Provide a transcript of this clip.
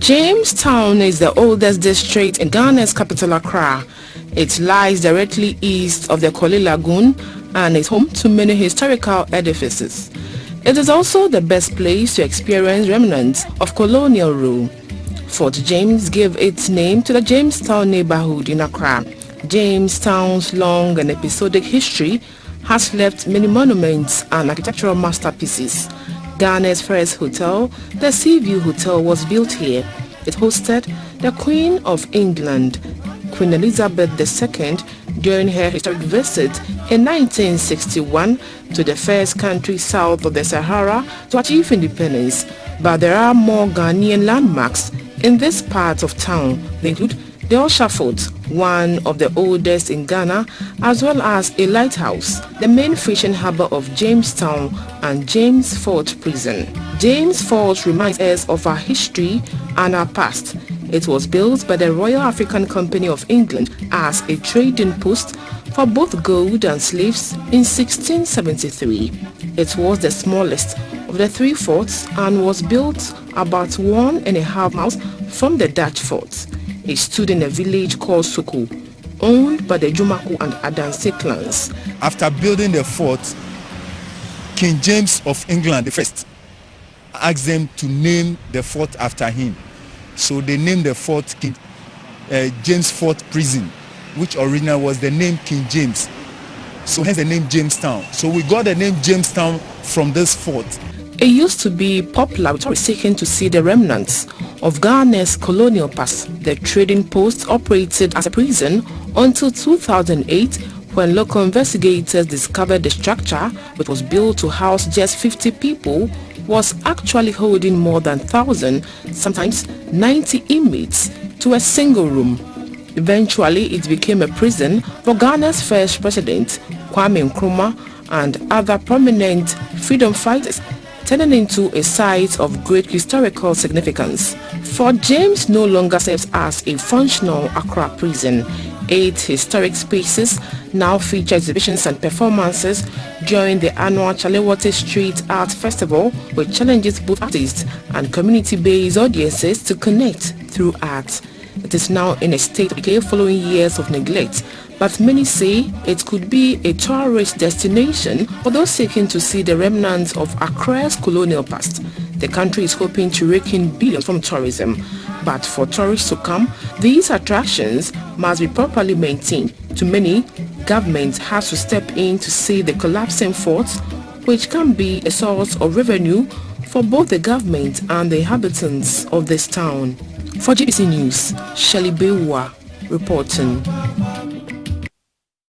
Jamestown is the oldest district in Ghana's capital Accra. It lies directly east of the Korle Lagoon and is home to many historical edifices. It is also the best place to experience remnants of colonial rule. Fort James gave its name to the Jamestown neighborhood in Accra. Jamestown's long and episodic history has left many monuments and architectural masterpieces. Ghana's first hotel, the Seaview Hotel, was built here. It hosted the Queen of England, Queen Elizabeth II, during her historic visit in 1961 to the first country south of the Sahara to achieve independence. But there are more Ghanaian landmarks in this part of town. They include the Osha Fort, one of the oldest in Ghana, as well as a lighthouse, the main fishing harbour of Jamestown, and James Fort Prison. James Fort reminds us of our history and our past. It was built by the Royal African Company of England as a trading post for both gold and slaves in 1673. It was the smallest of the three forts and was built about 1.5 miles from the Dutch fort. It stood in a village called Soko, owned by the Jumaku and Adanse clans. After building the fort, King James of England the first asked them to name the fort after him. So they named the fort James Fort Prison, which originally was the name King James. So hence the name Jamestown. So we got the name Jamestown from this fort. It used to be popular with tourists seeking to see the remnants of Ghana's colonial past. The trading post operated as a prison until 2008, when local investigators discovered the structure, which was built to house just 50 people, was actually holding more than 1,000, sometimes 90 inmates to a single room. Eventually, it became a prison for Ghana's first president, Kwame Nkrumah, and other prominent freedom fighters, turning into a site of great historical significance. Fort James no longer serves as a functional Accra prison. 8 historic spaces now feature exhibitions and performances during the annual Chalewate Street Art Festival, which challenges both artists and community-based audiences to connect through art. It is now in a state of decay following years of neglect, but many say it could be a tourist destination for those seeking to see the remnants of Accra's colonial past. The country is hoping to rake in billions from tourism, but for tourists to come, these attractions must be properly maintained. Too many, government has to step in to see the collapsing forts, which can be a source of revenue for both the government and the inhabitants of this town. For GBC News, Shelley Bewa reporting.